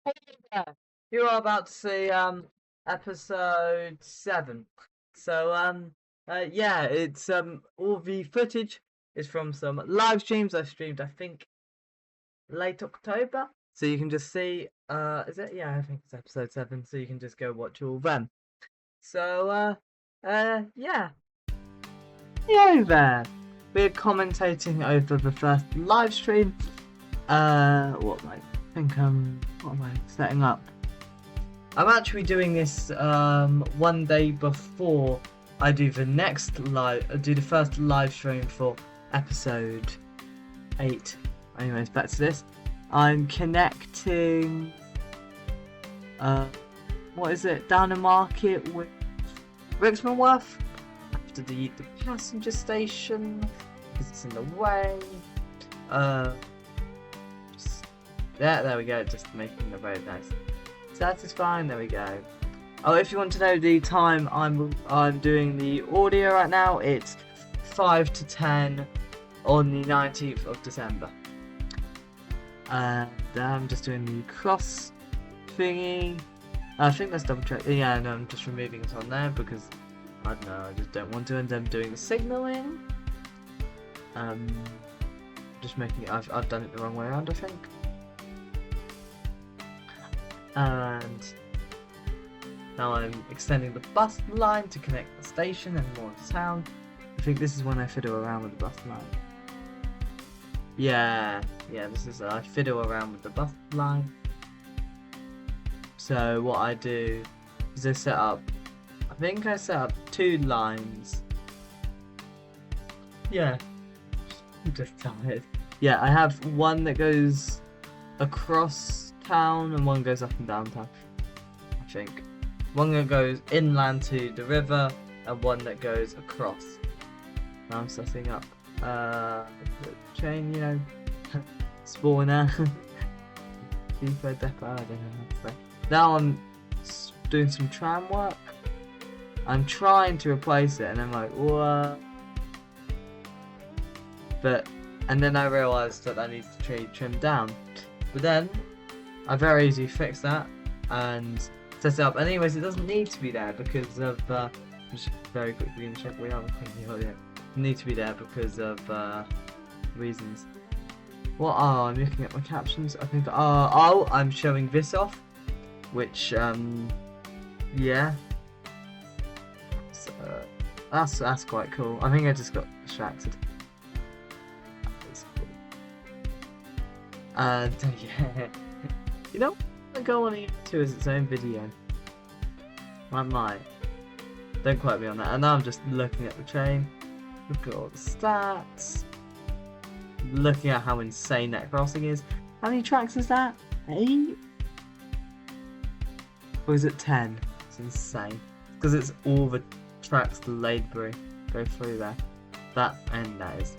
Yeah, you are about to see episode 7. So yeah, it's all the footage is from some live streams I streamed, I think late October. So you can just see is it? Yeah, I think it's episode 7, so you can just go watch all them. So yeah. Hello there. We're commentating over the first live stream. What am I what am I setting up? I'm actually doing this one day before I do the first live stream for episode 8. Anyways, back to this. I'm connecting what is it? Down the market with Rixmanworth after the passenger station because it's in the way. There we go, just making the road nice. Satisfying, there we go. Oh, if you want to know the time I'm doing the audio right now, it's 5 to 10 on the 19th of December. And I'm just doing the cross thingy. I think that's double check. Yeah, no, I'm just removing it on there because I don't know, I just don't want to end up doing the signaling. Just making it. I've done it the wrong way around, I think. And now I'm extending the bus line to connect the station and more to town. I think this is when I fiddle around with the bus line. Yeah, this is I fiddle around with the bus line. So what I do is I set up 2 lines. Yeah, I'm just tired. Yeah, I have one that goes across town and one goes up and down town, I think. One that goes inland to the river and one that goes across. Now I'm setting up the chain, spawner. Depot depot, I don't know how to say. Now I'm doing some tram work. I'm trying to replace it and I'm like, what? And then I realised that needs to be trimmed down. But then I very easily fix that and set it up. Anyways, it doesn't need to be there because of just very quickly gonna check we have it need to be there because of reasons. What I'm looking at my captions. I think I'm showing this off, which yeah. So, that's quite cool. I think I just got distracted. Cool. And yeah. You know, the go on YouTube as its own video. I might. Don't quote me on that. And now I'm just looking at the train. Look at all the stats. Looking at how insane that crossing is. How many tracks is that? 8? Or is it 10? It's insane. Because it's all the tracks the Laidbury go through there. That and that is.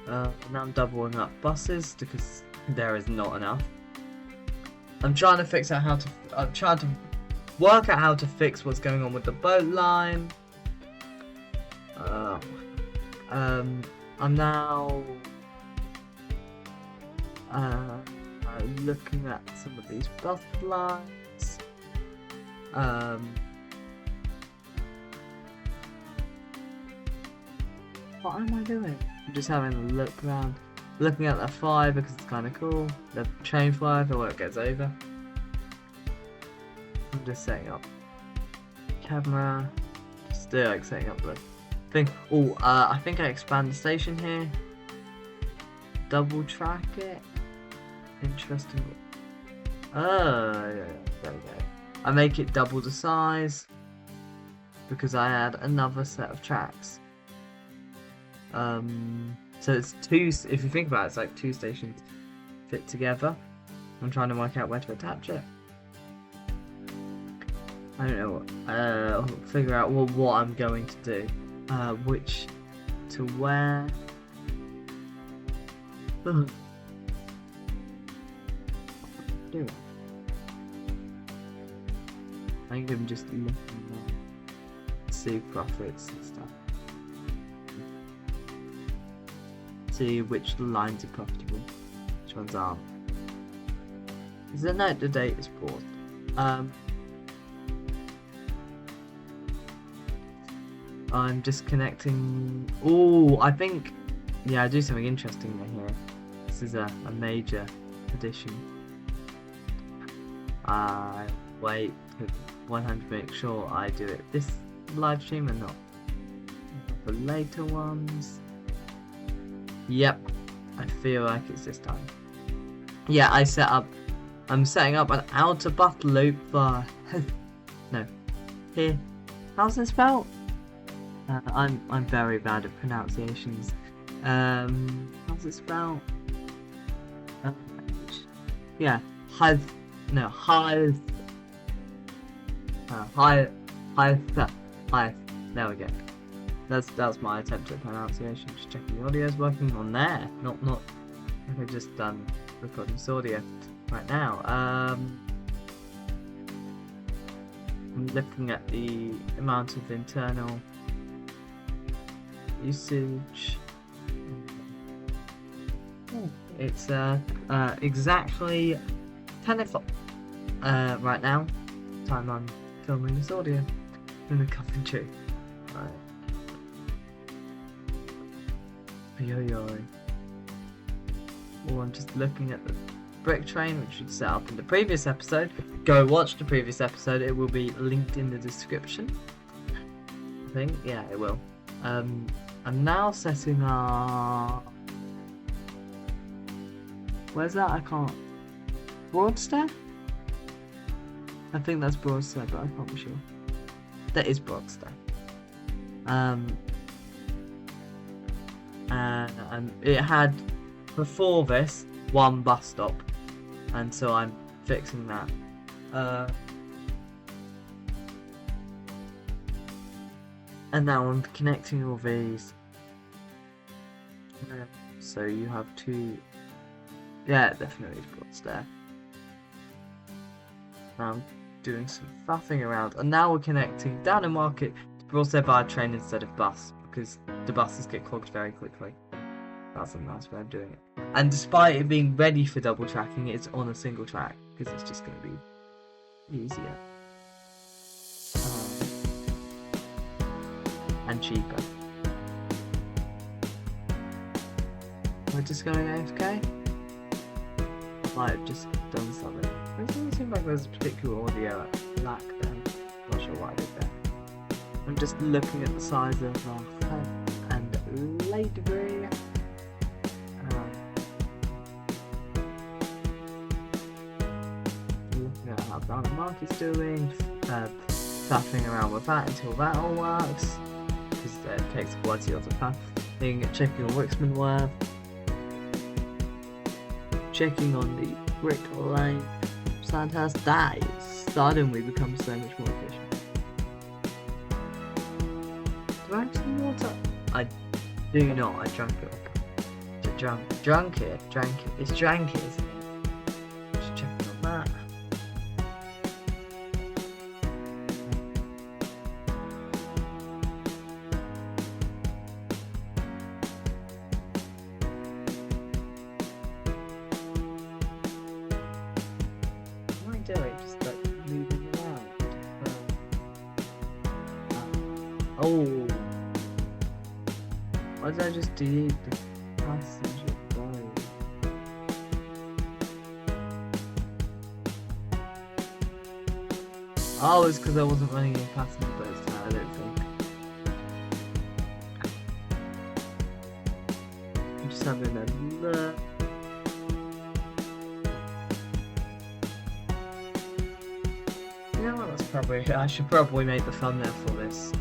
Now I'm doubling up buses because there is not enough. I'm trying to work out how to fix what's going on with the boat line. I'm now looking at some of these bus lines. What am I doing? I'm just having a look around. Looking at the flyer because it's kind of cool. The train flyer for where it gets over. I'm just setting up camera. Just like setting up the thing. Oh, I think I expand the station here. Double track it. Interesting. Oh, yeah, there we go. I make it double the size because I add another set of tracks. So it's 2, if you think about it, it's like 2 stations fit together. I'm trying to work out where to attach it. I don't know I'll figure out what I'm going to do. Which to where. Do it. I think I'm just looking to see profits and stuff. See which lines are profitable, which ones aren't. There's a note the date is paused. I'm just connecting. Oh, I think. Yeah, I do something interesting here. This is a major addition. I wait to 100 make sure I do it this live stream and not the later ones. Yep, I feel like it's this time. Yeah, I'm setting up an outer button loop for no. Here. How's it spelled? I'm very bad at pronunciations. How's it spelled? Yeah, there we go. That's my attempt at pronunciation. Just checking the audio is working on there. Not I've just done recording this audio right now. I'm looking at the amount of internal usage. It's exactly 10 o'clock right now. Time I'm filming this audio in the Coventry. Right. Yo. Oh, I'm just looking at the brick train, which we set up in the previous episode. Go watch the previous episode. It will be linked in the description. I think, yeah, it will. I'm now setting up. Where's that? I can't. Broadstair? I think that's Broadstair, but I can't be sure. That is Broadstair. And it had before this one bus stop, and so I'm fixing that. And now I'm connecting all these. So you have two. Yeah, definitely Broadstair. Now I'm doing some faffing around, and now we're connecting down in Market to Broadstair by train instead of bus, because the buses get clogged very quickly. That's a nice way of doing it. And despite it being ready for double tracking, it's on a single track, because it's just going to be easier. And cheaper. We're just going AFK? Might have just done something. It doesn't seem like there's a particular audio lack there. Not sure what I did there. I'm just looking at the size of our head and library. Looking at how Brown Market's doing. Faffing around with that until that all works. Because it takes a while to the path. Checking on Wixman worth. Checking on the brick lane. Sandhurst dies. Suddenly becomes so much more efficient. Do I have some water? I do not. I drank it. Drank it. It's drank it, isn't it? Just checking on that. Just like moving around. Oh, why did I just delete the passenger phone? Oh, it's because I wasn't running any passenger boats now, I don't think. I'm just having a look. I should probably make the thumbnail for this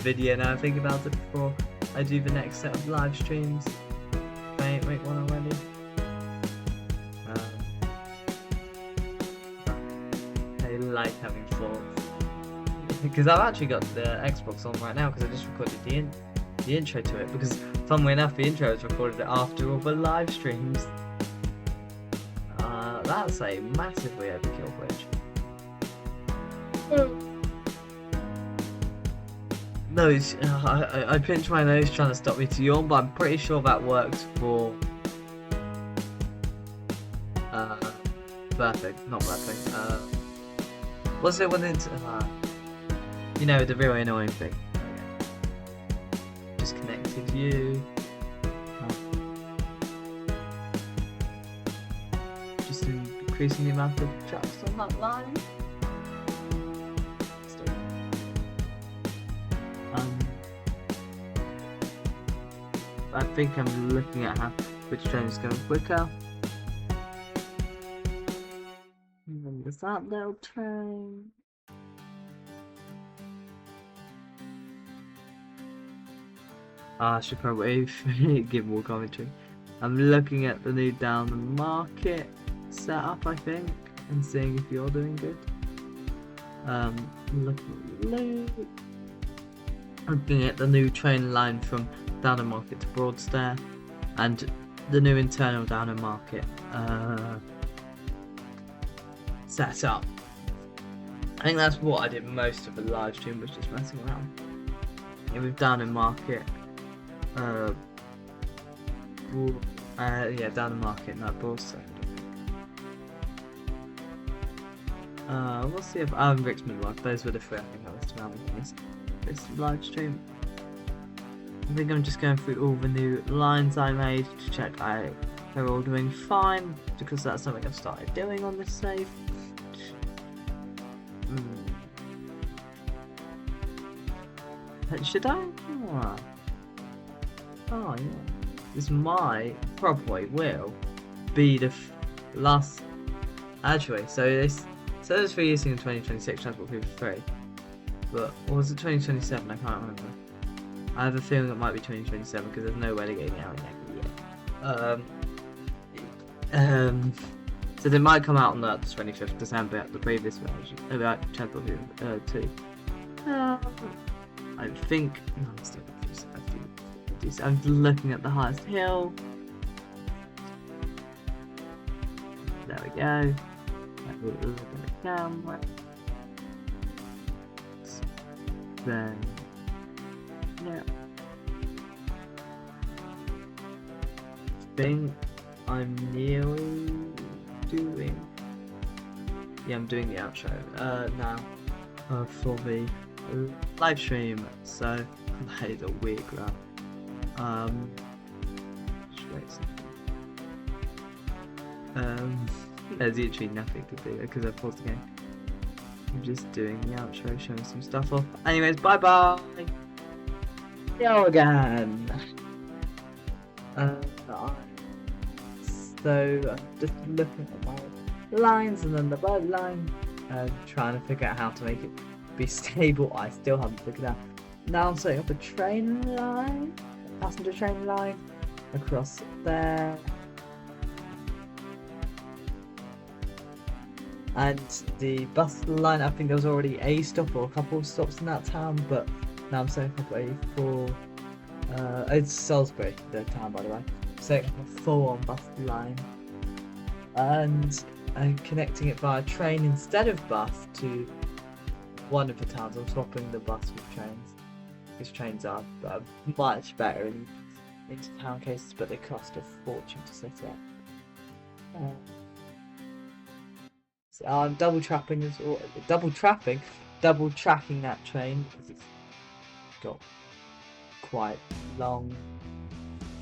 video now. Think about it before I do the next set of live streams. If I ain't make one already. I like having thoughts because I've actually got the Xbox on right now because I just recorded the intro to it. Because funnily enough, the intro is recorded after all the live streams. That's a massively overkill glitch. No, I pinched my nose trying to stop me to yawn, but I'm pretty sure that works for Birthday, not birthday. What's it when it's you know, the really annoying thing. Just connected you. Just increasing the amount of trucks on that line. I think I'm looking at which train is going quicker. And then there's that little train. I should probably give more commentary. I'm looking at the new down the market setup, I think, and seeing if you're doing good. Looking at the new train line from Downham Market to Broadstairs, and the new internal Downham Market set up. I think that's what I did most of the live stream, was just messing around. Yeah, with Downham Market, Downham Market, not Broadstairs. What's the other? Richmond one. Those were the three I think I was surrounding this live stream. I think I'm just going through all the new lines I made to check they're all doing fine, because that's something I've started doing on this save. Should I? Oh yeah. This might, probably will, be the last. Actually, so this says for using in 2026 Transport People free, but or was it 2027? I can't remember. I have a feeling it might be 2027 because there's no way to get it out yet. So they might come out on the 25th of December at the previous version, about Transport People 2. I think. No, I'm still confused. I'm looking at the highest hill. There we go. Look at the camera. Then, yeah. I think I'm nearly doing. Yeah, I'm doing the outro now for the live stream. So that is a weird graph. Just wait a second. There's literally nothing to do because I paused the game. I'm just doing the outro, showing some stuff off. Anyways, bye bye. Yo again. So I'm just looking at my lines and then the bird line, trying to figure out how to make it be stable. I still haven't figured out. Now I'm setting up a train line, a passenger train line across there. And the bus line, I think there was already a stop or a couple of stops in that town, but now I'm setting up a full, it's Salisbury, the town by the way, setting up a full-on bus line, and connecting it via train instead of bus to one of the towns. I'm swapping the bus with trains, because trains are much better in inter-town cases, but they cost a fortune to set up. So I'm double tracking that train because it's got quite long.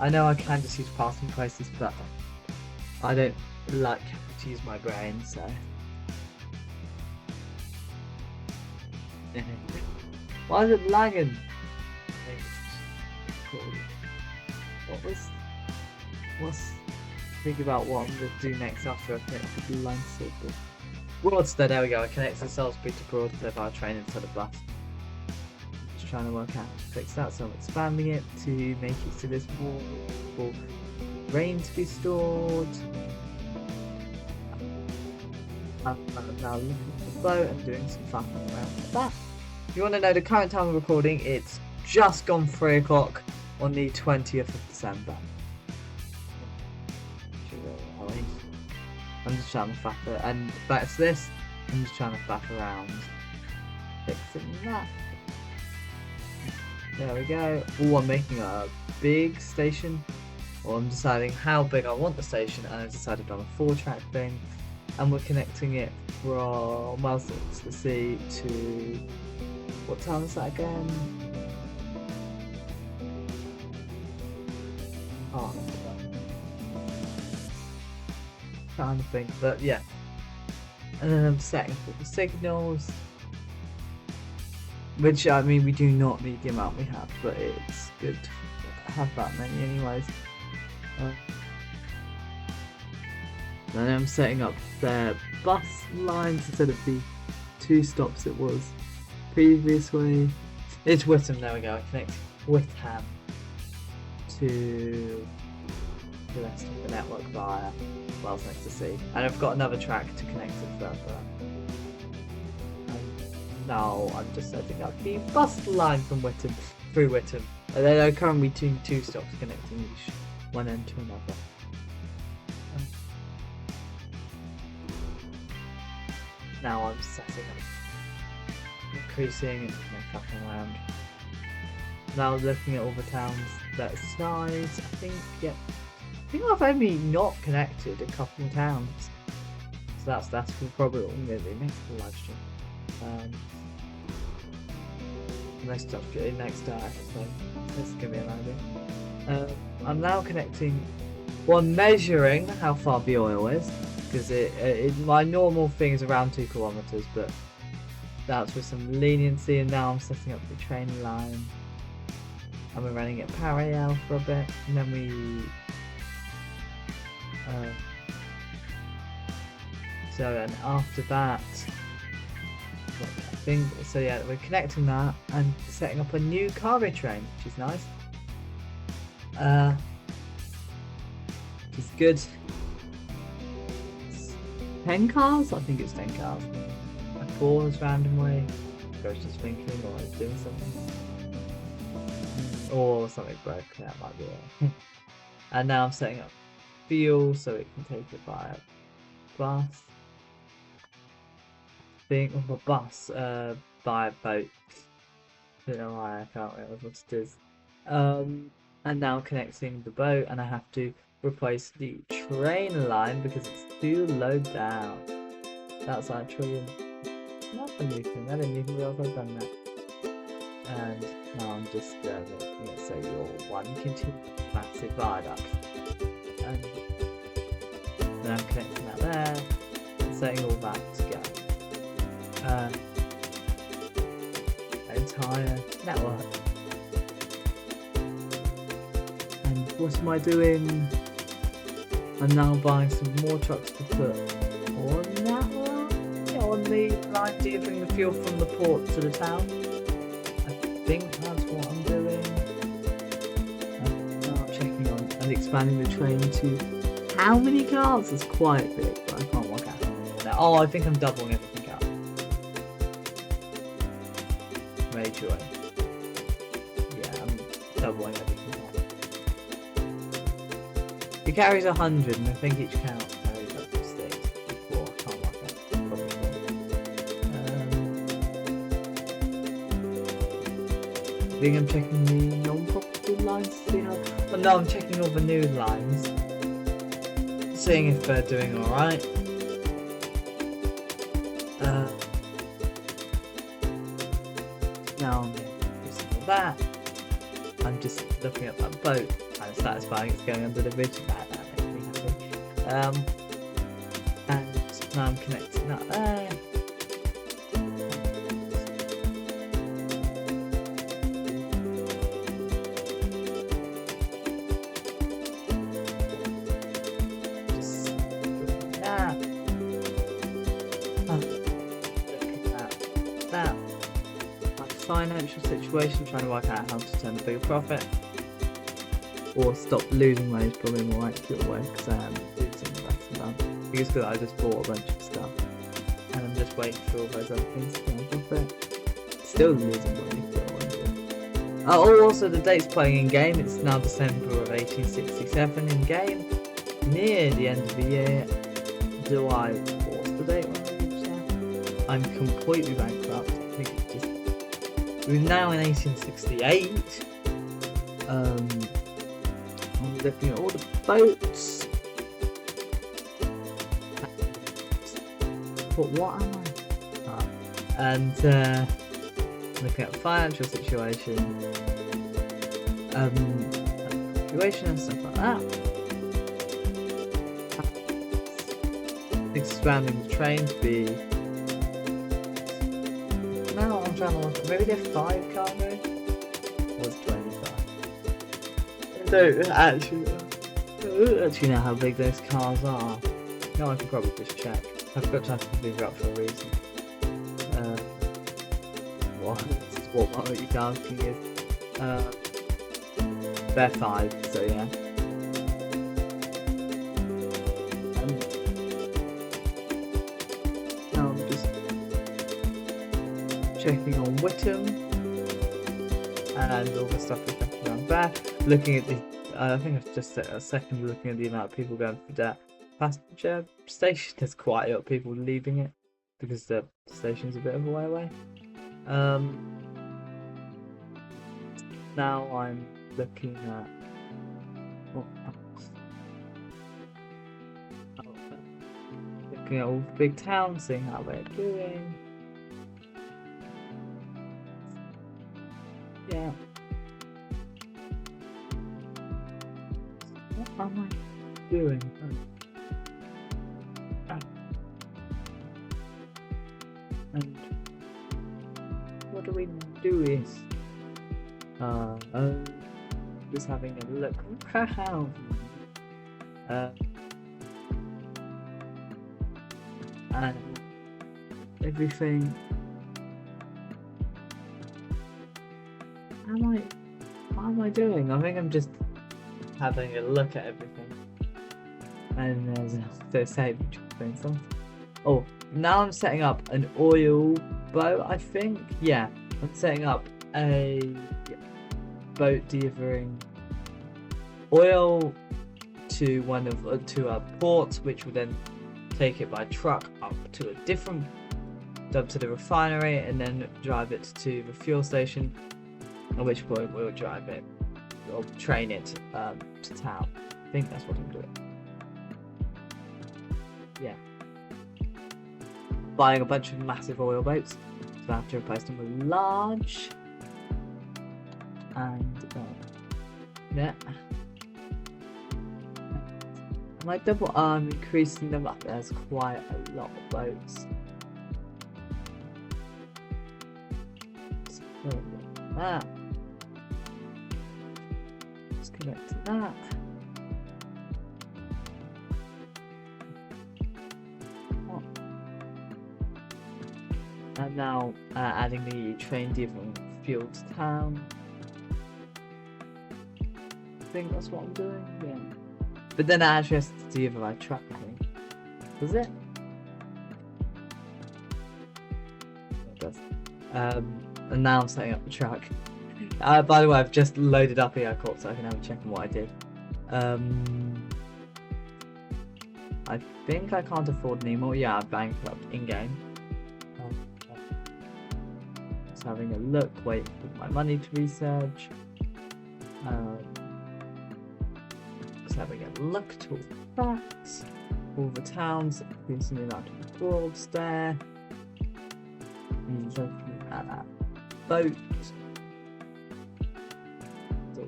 I know I can just use passing places, but I don't like to use my brain, so. Why is it lagging? What's think about what I'm going to do next after I connect the line circle. Broadstairs, there we go. I connected Salisbury to Broadstairs via train instead of bus. Just trying to work out how to fix that, so I'm expanding it to make it so there's more for rain to be stored. I'm now looking at the boat and doing some faffing around with that. If you want to know the current time of recording, it's just gone 3 o'clock on the 20th of December. I'm just trying to faff it, and that's this. I'm just trying to faff around fixing that. There we go. Oh, I'm making a big station or I'm deciding how big I want the station, and I decided on a 4-track thing, and we're connecting it from, well, it's the sea to, what town is that again? Oh, trying to think, but yeah. And then I'm setting up the signals, which, I mean, we do not need the amount we have, but it's good to have that many anyways. Then I'm setting up their bus lines instead of the 2 stops it was previously. It's Witham, there we go. I connect Witham to the rest of the network via Wells Next to Sea. And I've got another track to connect it further. And now I'm just setting up the bus line from Witham through Witham. And there are currently 2 stops connecting each one end to another. Now I'm setting up, increasing and fucking around. Now looking at all the towns that size, I think I've only not connected a couple of towns. So that's probably what I'm going to do next live stream. Next episode. This is going to be an idea. I'm now connecting, measuring how far the oil is. Because my normal thing is around 2 kilometers, but that's with some leniency, and now I'm setting up the train line. And we're running it parallel for a bit, and then we... so then after that, I think, so yeah, we're connecting that and setting up a new cargo train, which is nice. Which is good. 10 cars? I think it's 10 cars. I pause randomly. I was just thinking, or I was doing something. Or something broke, that might be it. And now I'm setting up fuel so it can take it by a bus. By a boat. Don't know why, I can't remember what it is. And now I'm connecting the boat, and I have to replace the train line because it's too low down. That's actually not a new thing. I didn't even realize I'd done that. And now I'm just making it so you're one continuous massive viaduct. And then I'm connecting that there, and setting all that together. Entire network. And what am I doing? I'm now buying some more trucks to put on that line, on the line delivering the fuel from the port to the town. I think that's what I'm doing. And now I'm checking on and expanding the train to how many cars? It's quite big, but I can't work out how many. Oh, I think I'm doubling everything up. Major way. Yeah, I'm doubling everything. It carries 100, and I think each count carries up to 6. Before, I can't work out. Probably I think I'm checking the non-profitable lines to see how. Well, no, I'm checking all the new lines, seeing if they're doing alright. Now I'm using all that. I'm just looking at that boat. Kind of satisfying it's going under the bridge. That makes me happy. And now I'm connecting that there. Just doing that. Looking at that. My financial situation, trying to work out how to turn a bigger profit. Or stop losing money is probably a more accurate way, because I am losing less than that. I think it's because I just bought a bunch of stuff and I'm just waiting for all those other things to turn a profit. Still losing money for a while. Oh, also the date's playing in game. It's now December of 1867 in game. Near the end of the year. Do I force the date when I reach that? I'm completely bankrupt. I think it's just. We're now in 1868. I'm looking at all the boats. But what am I? And looking at financial situation, and stuff like that. Expanding the train to be. Now I'm trying to look. Maybe they're 5 cargo. Was 25. I don't actually know how big those cars are. No, I can probably just check. I've got to have to figure out for a reason. What multitasking is. They're 5, so yeah. Now I'm just checking on Whittam and all the stuff we've got around there. Looking at the, I think I've just set a second looking at the amount of people going through that passenger station. There's quite a lot of people leaving it because the station's a bit of a way away. Now I'm looking at looking at all the big towns, seeing how they're doing. Yeah. What am I doing? And what do we do is just having a look around and everything. What am I doing? I think I'm just having a look at everything. And there's saving things. Oh, now I'm setting up an oil boat, I think. Yeah, I'm setting up a boat delivering oil to to a port, which will then take it by truck up to a different to the refinery, and then drive it to the fuel station. At which point we'll drive it or train it to town. I think that's what I'm doing. Yeah. Buying a bunch of massive oil boats, so I have to replace them with large. And yeah. And my double arm increasing them up. There's quite a lot of boats. So that. Just connect to that. And now adding the train delivering fuel to town. I think that's what I'm doing. Yeah. But then I actually have to deliver by truck, I think. Does it? It does. And now I'm setting up the truck. By the way, I've just loaded up Corp so I can have a check on what I did. I think I can't afford any more. Yeah, I'm bankrupt in-game. Just having a look, wait for my money to research. Just having a look to all the facts, all the towns, increasing the amount of boards there. Looking at that boat. The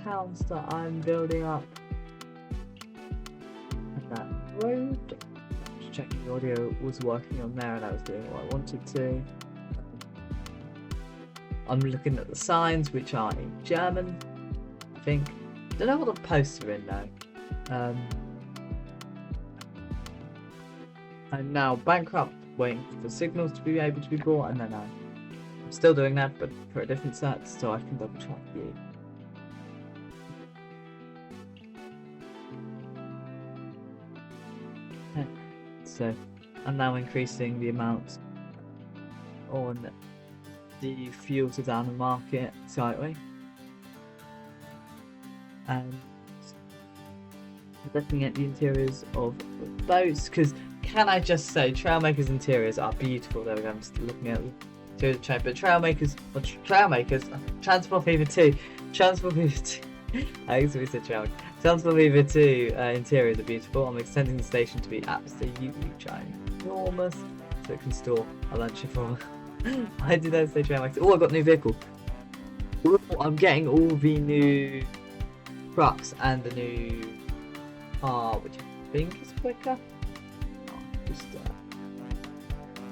towns that I'm building up. And that road. Just checking the audio was working on there and I was doing what I wanted to. I'm looking at the signs, which are in German, I think. Don't know what the posts are in though. I'm now bankrupt, waiting for signals to be able to be bought, and then I'm still doing that, but for a different set, so I can double check you. So I'm now increasing the amount on the fuel to down the market slightly. And looking at the interiors of the boats, because can I just say, Trailmaker's interiors are beautiful. There we go, I'm just looking at the interior of the train, but Trailmaker's, Transport Fever 2, Thanks, Mr. Trout. Sounds for Lever 2 interiors are beautiful. I'm extending the station to be absolutely ginormous so it can store a lunch for. I did that station. Oh, I got a new vehicle. Ooh, I'm getting all the new trucks and the new car, which I think is quicker. Oh, just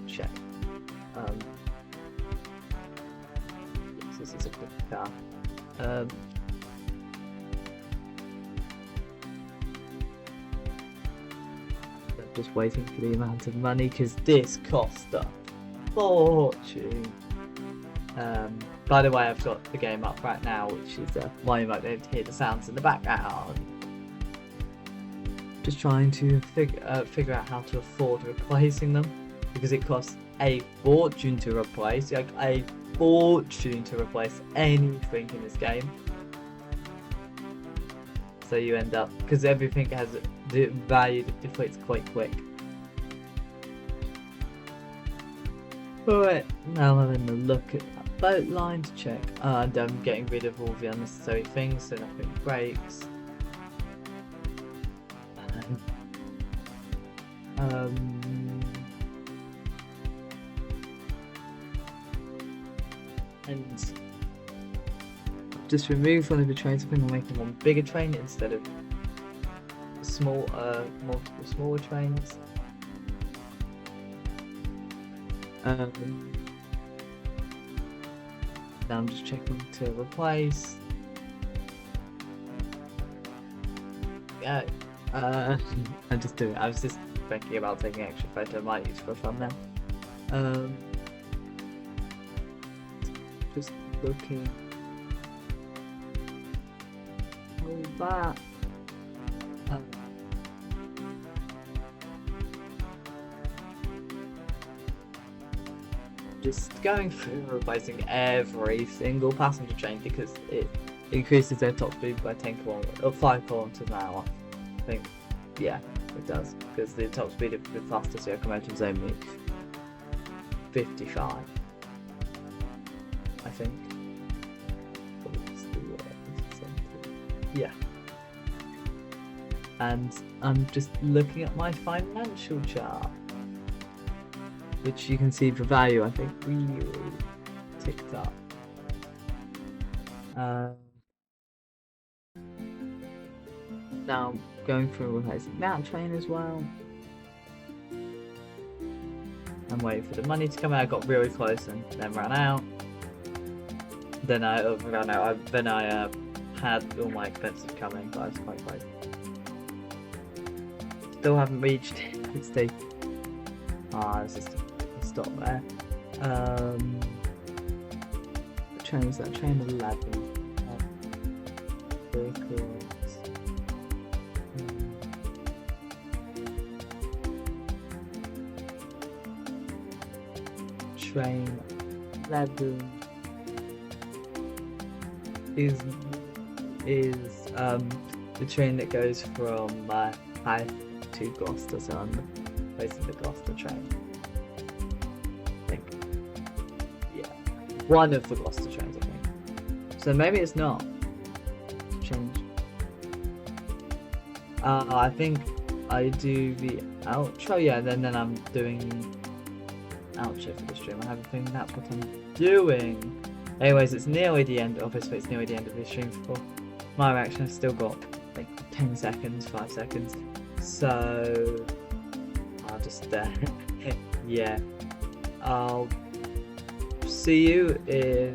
check. Yes, this is a quick car. Just waiting for the amount of money because this cost a fortune. By the way, I've got the game up right now, which is why you might be able to hear the sounds in the background. Just trying to figure out how to afford replacing them because it costs a fortune to replace, like a fortune to replace anything in this game. So you end up, because everything has the value that deflates quite quick. Alright, now I'm having a look at that boat line to check, and I'm getting rid of all the unnecessary things so nothing breaks. And just remove one of the trains. I think I'm making one bigger train instead of small, multiple smaller trains. Now I'm just checking to replace. Yeah, I'm just doing it. I was just thinking about taking extra photo I might use for a thumbnail. Just looking. All that. Just going through replacing every single passenger train because it increases their top speed by 10 kilometers or 5 kilometers an hour. I think, yeah, it does because the top speed of the fastest locomotive is only 55. I think. Yeah. And I'm just looking at my financial chart, which you can see the value I think really ticked up. Now I'm going through replacing that train as well. I'm waiting for the money to come out. I got really close and then ran out. Then I ran out. Then I had all my expenses coming, but I was quite close. Still haven't reached its state. It's just a stop there. The train's that train 11. Vehicles. Train 11 is the train that goes from Hythe to Gloucester, so I'm replacing the Gloucester train. I think. Yeah. One of the Gloucester trains, I think. So maybe it's not. Change. I think I do the outro, yeah, then I'm doing the outro for the stream. I have a feeling that's what I'm doing. Anyways, it's nearly the end. Obviously, it's nearly the end of this stream. For my reaction, I've still got like 10 seconds, 5 seconds. So I'll just yeah. I'll see you in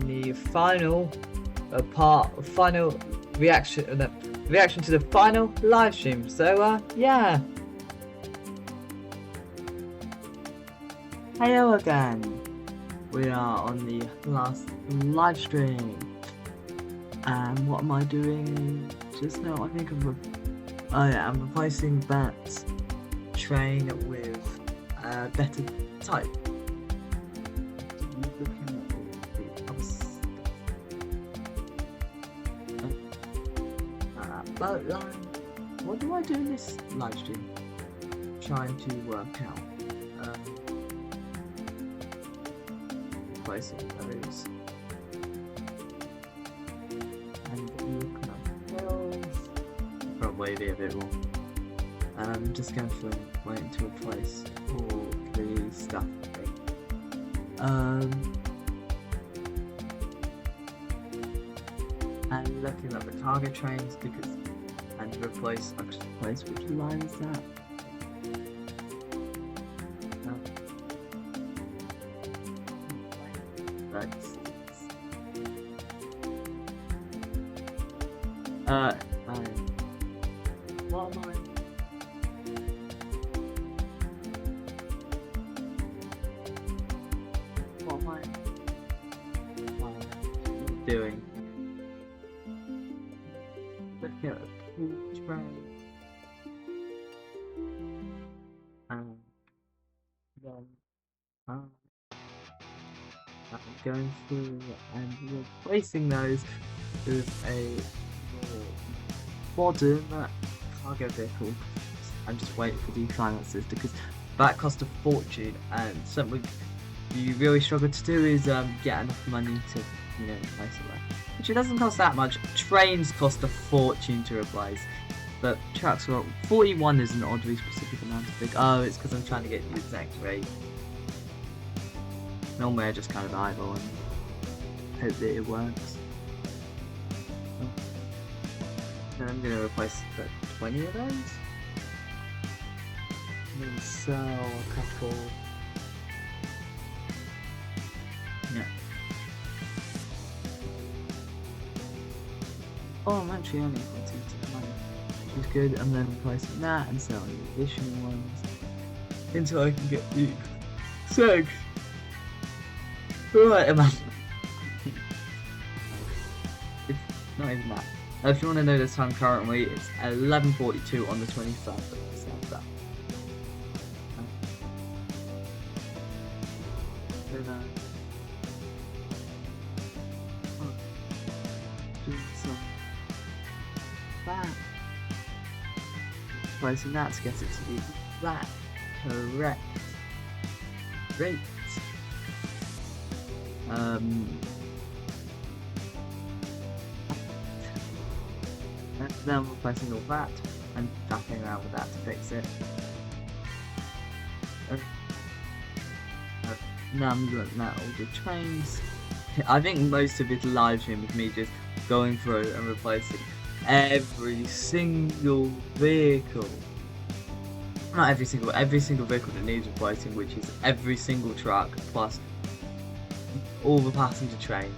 the final final reaction to the final live stream. So yeah. Hello again. We are on the last live stream, and what am I doing just now? I think I'm replacing that train with better type. Looking at all the other stuff. Boat line. What do I do in this live stream? Trying to work out. Replacing those and look maybe a bit more. I'm just going to wait to replace all the stuff. And looking at the cargo trains because and replace which line is that? What am I? What am I doing? Look at the train. And then I'm going through and replacing those with a more modern cargo vehicle. I'm just waiting for the finances because that cost a fortune, and something you really struggle to do is get enough money to replace it with. Which it doesn't cost that much. Trains cost a fortune to replace, but trucks are 41 is an oddly specific amount of big. Oh, it's because I'm trying to get the exact rate. Normally I just kind of eyeball and hope that it works. And I'm going to replace 20 of those. I'm going to sell a couple. Yeah. Oh, I'm actually only putting to money, which is good. I'm then replacing that and selling the additional ones until I can get the segs. Right, man. It's not even that. If you want to know the time currently, it's 11:42 on the 23rd of December. Placing that to get it to be that correct rate. Then replacing all that and faffing around with that to fix it. Now I'm looking at all the trains. I think most of it live stream is me just going through and replacing every single vehicle. Not every single vehicle that needs replacing, which is every single truck plus all the passenger trains.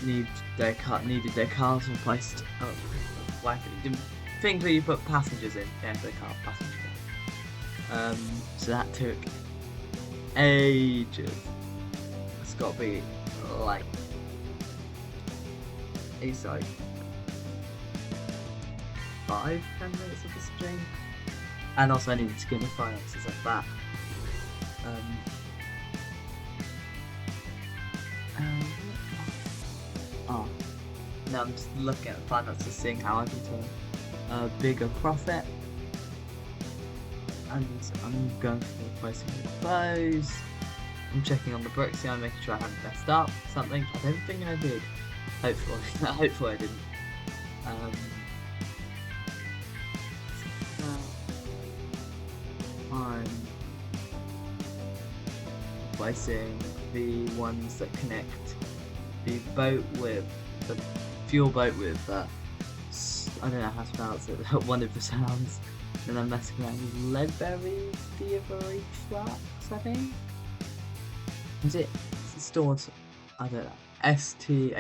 Needed their cars replaced. Oh, why didn't think that you put passengers in? Yeah, they can't passengers. So that took ages. It's got to be like it's like 5-10 minutes of the stream, and also I needed to get the finances like that. Now I'm just looking at the finances, seeing how I can turn a bigger profit, and I'm going for replacing those. I'm checking on the bricks here, I'm making sure I haven't messed up something. I don't think I did. Hopefully I didn't. I'm replacing the ones that connect the boat with the fuel boat with I don't know how to pronounce it, one of the sounds. And I'm messing around with Leadberry delivery trucks, I think. Is it stored? I don't know. STAUNTON.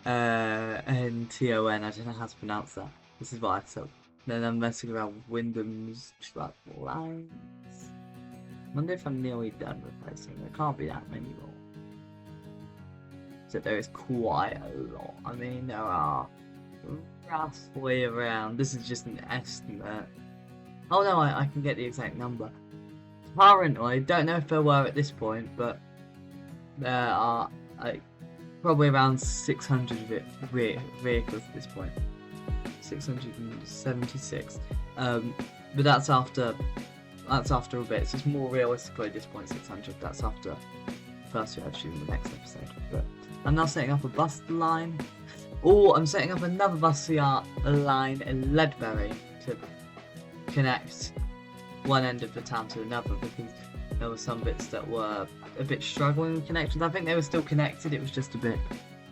I don't know how to pronounce that. This is what I said. Then I'm messing around with Wyndham's truck lines. Wonder if I'm nearly done replacing. There can't be that many more. So there is quite a lot. I mean, there are roughly around. This is just an estimate. Oh no, I can get the exact number. Currently, don't know if there were at this point, but there are like probably around 600 vehicles at this point. 676. But that's after a bit. So it's more realistically at this point 600. That's after first reaction in the next episode. But I'm now setting up a bus line. Or I'm setting up another bus line in Ledbury to connect one end of the town to another, because there were some bits that were a bit struggling with connections. I think they were still connected, it was just a bit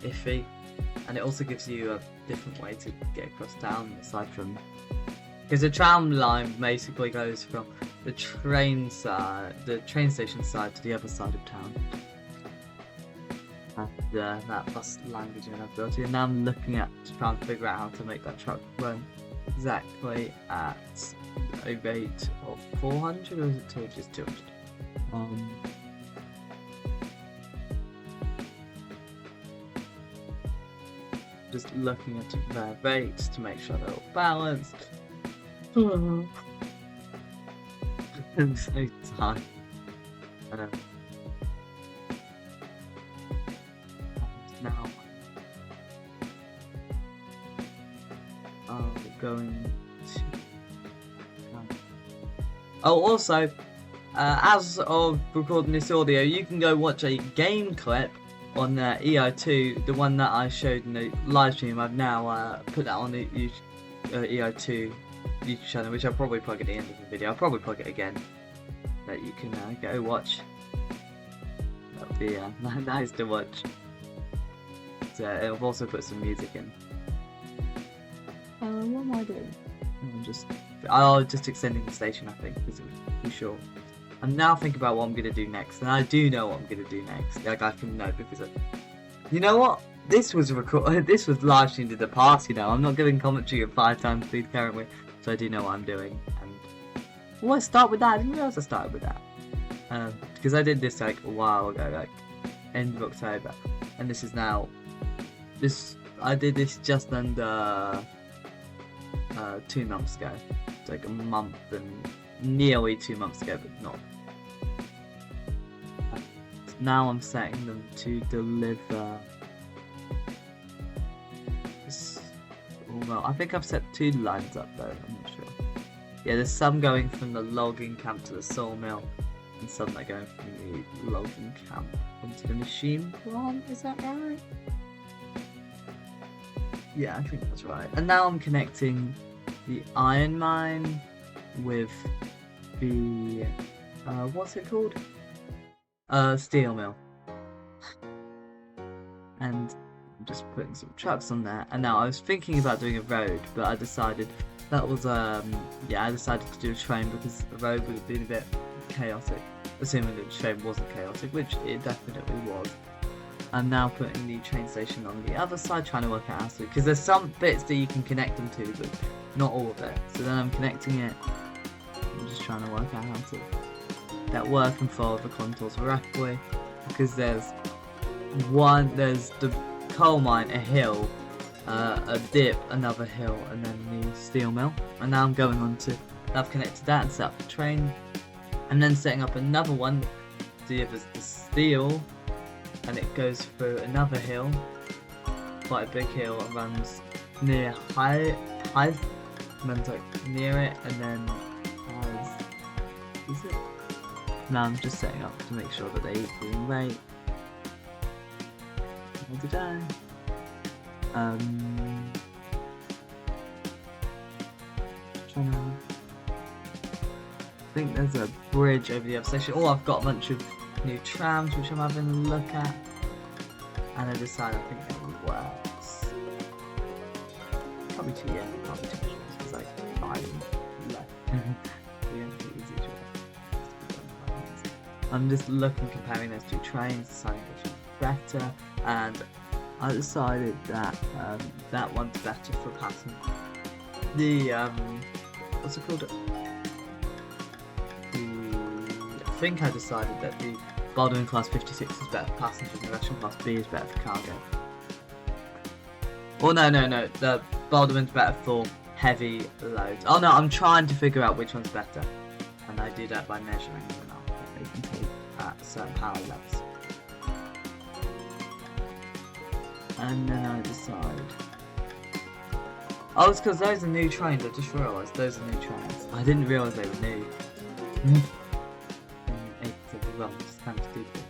iffy. And it also gives you a different way to get across town, aside from... Because the tram line basically goes from the train station side to the other side of town. And that bus line gives you an ability. And now I'm looking at trying to figure out how to make that truck run exactly at a rate of 400, or is it just 200? Just looking at their rates to make sure they're all balanced. I'm so tired. I know. And now I'm going to... Oh, also, as of recording this audio, you can go watch a game clip on EI2, the one that I showed in the live stream. I've now put that on the EI2 YouTube channel, which I'll probably plug at the end of the video. I'll probably plug it again, that you can go watch. That'll be nice to watch. So I've also put some music in. What am I doing? I'll just extending the station, I think, because it was too short. I'm now thinking about what I'm going to do next, and I do know what I'm going to do next. Like, I can know, because you know what? This was this was live streamed in the past, you know. I'm not giving commentary at 5 times speed currently, so I do know what I'm doing. And well, I start with that. I didn't realise I started with that. Because I did this like a while ago, like end of October, and this is now I did this just under 2 months ago. It's like a month and nearly 2 months ago, but not. Now I'm setting them to deliver this. Well, I think I've set 2 lines up though, I'm not sure. Yeah, there's some going from the logging camp to the sawmill, and some that are going from the logging camp onto the machine plant, is that right? Yeah, I think that's right. And now I'm connecting the iron mine with the what's it called? Steel mill. And I'm just putting some trucks on there. And now I was thinking about doing a road, but I decided that was I decided to do a train because the road would have been a bit chaotic, assuming that the train wasn't chaotic, which it definitely was. I'm now putting the train station on the other side, trying to work out how to, because there's some bits that you can connect them to, but not all of it. So then I'm connecting it. I'm just trying to work out how to that work and follow the contours correctly, because there's the coal mine, a hill, a dip, another hill, and then the steel mill. And now I'm going on to, I've connected that and set up the train, and then setting up another one to give us the steel, and it goes through another hill, quite a big hill, and runs near high, runs like near it, and then is it? Now I'm just setting up to make sure that they equal rate. Hold it down. I think there's a bridge over the other section. Oh, I've got a bunch of new trams which I'm having a look at, and I decided I think it works. Can't be too can't be too much. It's like 5 left. I'm just comparing those 2 trains, deciding which one's better, and I decided that that one's better for passing the what's it called? I think I decided that the Baldwin Class 56 is better for passengers and the Russian Class B is better for cargo. Oh no, the Baldwin's better for heavy loads. Oh no, I'm trying to figure out which one's better, and I do that by measuring them out. They can take at certain power levels. And then I decide. Oh, it's because those are new trains. I just realised those are new trains. I didn't realise they were new. Well, just kind of stupid.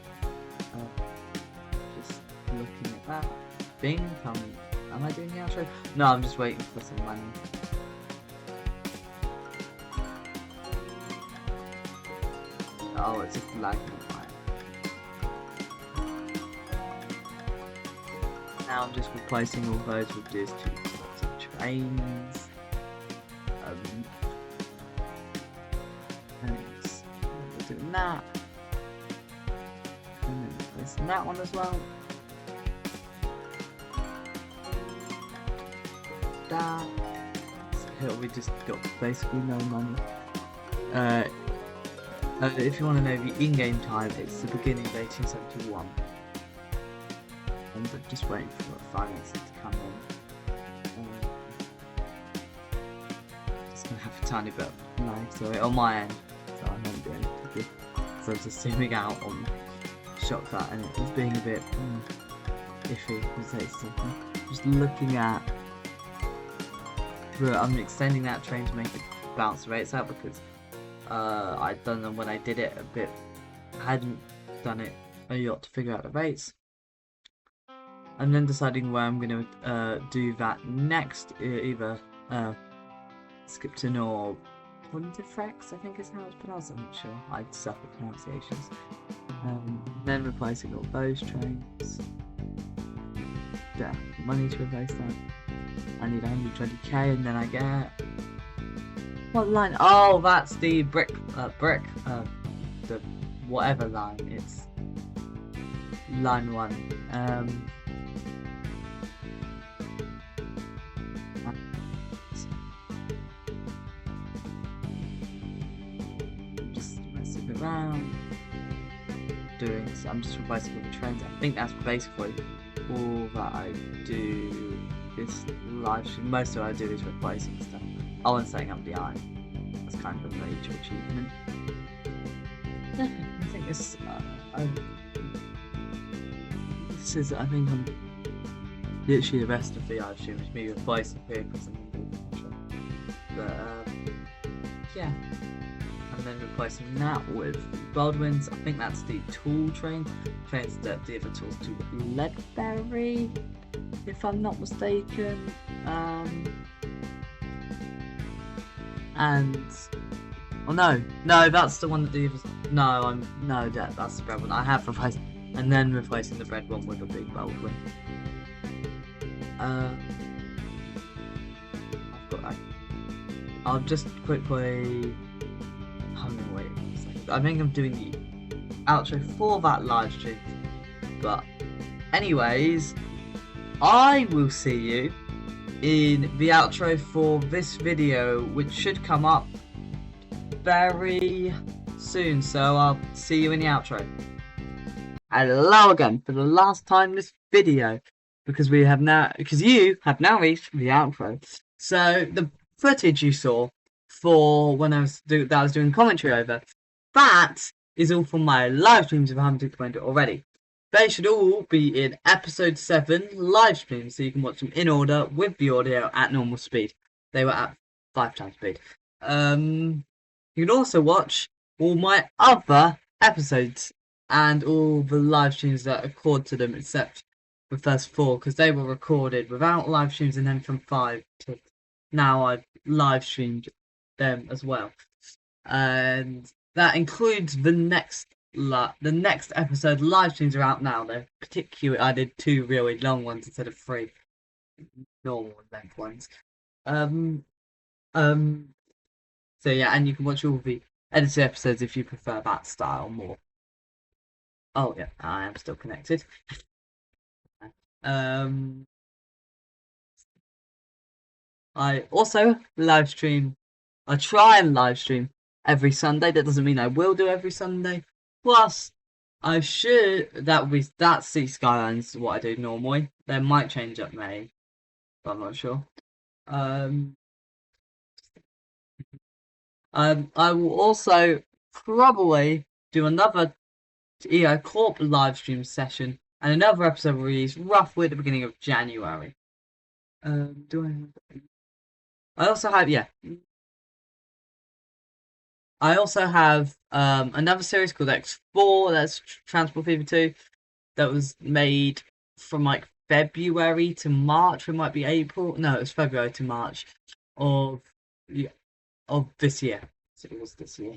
Just looking at that. Bing, I'm Am I doing the outro? No, I'm just waiting for some money. Oh, it's just lagging on mine. Now I'm just replacing all those with these two sorts of trains. And we're doing that. And then replacing that one as well. That. So here we just got basically no money. If you want to know the in-game time, it's the beginning of 1871. And I'm just waiting for finances to come in. Just gonna have a tiny bit of lag, sorry, on my end. So I'm not doing it good. So I was just zooming out on shot that, and it was being a bit iffy. Just looking at. I'm extending that train to make it bounce the rates out because I'd done them when I did it a bit. I hadn't done it a lot to figure out the rates. And then deciding where I'm going to do that next, either Skipton or Pontifex, I think is how it's pronounced. I'm not sure. I suck at pronunciations. Then replacing all those trains. Yeah, money to replace that. I need 120k, and then I get what line? Oh, that's the brick, the whatever line. It's line 1. Just messing around, doing. So I'm just replacing all the trains. I think that's basically all that I do. This live stream, most of what I do is replacing stuff. Oh, and setting up the eye. That's kind of a major achievement. I think this is, I think I'm literally the rest of the live stream is me replacing vehicles and but yeah. And then replacing that with Baldwin's. I think that's the tool train. Trains that the other tools to Leadberry, if I'm not mistaken. And oh no, that's the one that the others. No, that's the bread one. I have replaced, and then replacing the bread one with a big Baldwin. I'll just quickly. Wait a second. I think I'm doing the outro for that live stream. But anyways, I will see you in the outro for this video, which should come up very soon. So I'll see you in the outro. Hello again for the last time this video, because you have now reached the outro. So the footage you saw for when I was doing commentary over, that is all from my live streams if I haven't explained it already. They should all be in episode 7 live streams, so you can watch them in order with the audio at normal speed. They were at 5 times speed. You can also watch all my other episodes and all the live streams that accord to them, except the first 4, because they were recorded without live streams, and then from 5 to now I've live streamed them as well, and that includes the next episode. Live streams are out now. They're particularly, I did 2 really long ones instead of 3 normal length ones. So yeah, and you can watch all the edited episodes if you prefer that style more. Oh yeah, I am still connected. I also live stream. I try and live stream every Sunday. That doesn't mean I will do every Sunday. Plus, I should. That's Sea Skylines is what I do normally. They might change up May, but I'm not sure. I will also probably do another Corp live stream session and another episode release roughly at the beginning of January. I also have another series called X4, that's Transport Fever 2, that was made from like February to March. It might be April. No, it's February to March of this year. So it was this year.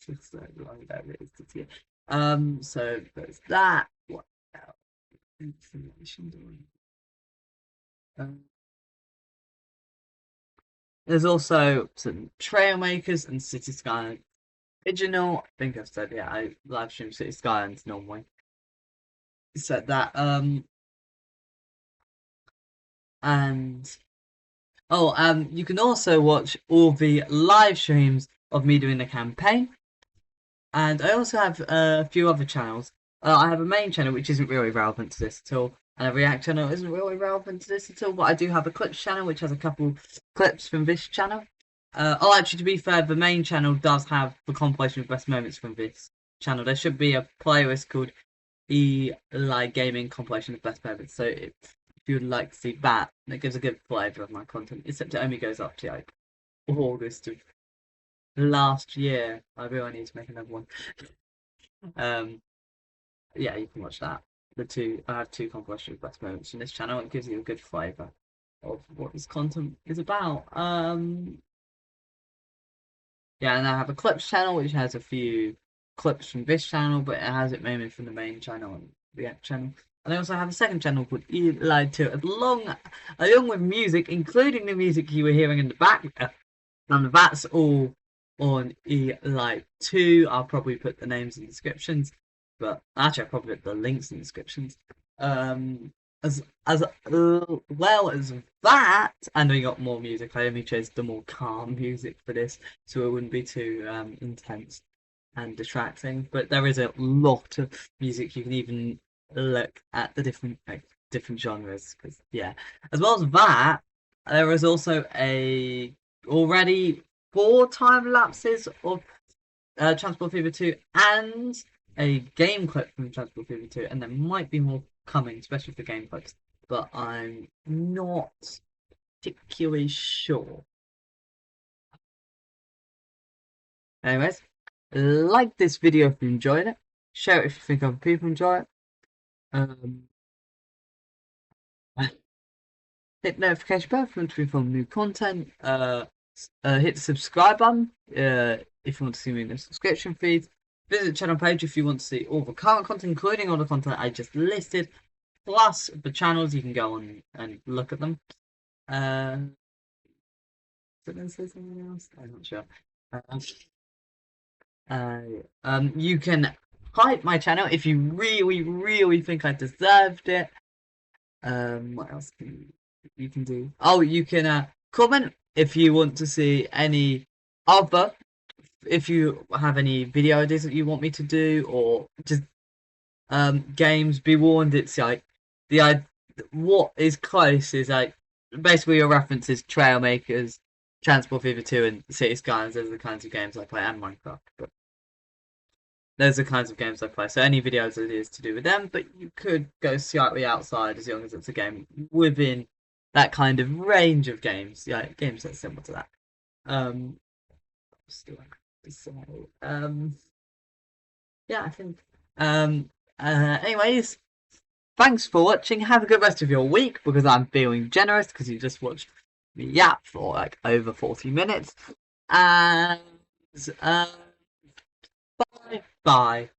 It's so long ago it is this year. So there's that. What else? Information doing? There's also some Trailmakers and City Skylines original. I think I've said, yeah, I live stream City Skylines normally. Said that. And you can also watch all the live streams of me doing the campaign. And I also have a few other channels. I have a main channel which isn't really relevant to this at all, and a React channel isn't really relevant to this at all, but I do have a clips channel which has a couple clips from this channel. Actually, to be fair, the main channel does have the compilation of best moments from this channel. There should be a playlist called Eli Gaming compilation of best moments, so if you would like to see that, it gives a good flavour of my content, except it only goes up to like August of last year. I really need to make another one. Yeah, you can watch that. I have two compilations of best moments in this channel. It gives you a good flavour of what this content is about. Yeah, and I have a clips channel which has a few clips from this channel, but it has it mainly from the main channel and React channel. And I also have a second channel called Eli 2, along with music, including the music you were hearing in the back. And that's all on Eli 2. I'll probably put the names in the descriptions, but actually I'll probably put the links in the descriptions. As well as that, and we got more music. I only chose the more calm music for this, so it wouldn't be too intense and distracting. But there is a lot of music. You can even look at the different genres, because yeah. As well as that, there is also already 4 time lapses of Transport Fever 2 and a game clip from Transport Fever 2, and there might be more coming, especially for game clips, but I'm not particularly sure. Anyways, like this video if you enjoyed it, share it if you think other people enjoy it. Hit the notification bell if you want to be informed of new content. Hit the subscribe button if you want to see me in the subscription feed. Visit the channel page if you want to see all the current content, including all the content I just listed, plus the channels. You can go on and look at them. Did I say something else? I'm not sure. You can hype my channel if you really think I deserved it. What else you can do? Oh, you can comment if you want to see any other. If you have any video ideas that you want me to do, or just games, be warned. It's like what is close is like basically your references: Trailmakers, Transport Fever 2, and City Skylines. Those are the kinds of games I play, and Minecraft. But those are the kinds of games I play. So any videos it is to do with them, but you could go slightly outside as long as it's a game within that kind of range of games. Yeah, games that's similar to that. Yeah, I think. Anyways, thanks for watching. Have a good rest of your week, because I'm feeling generous because you just watched me yap for like over 40 minutes. And bye.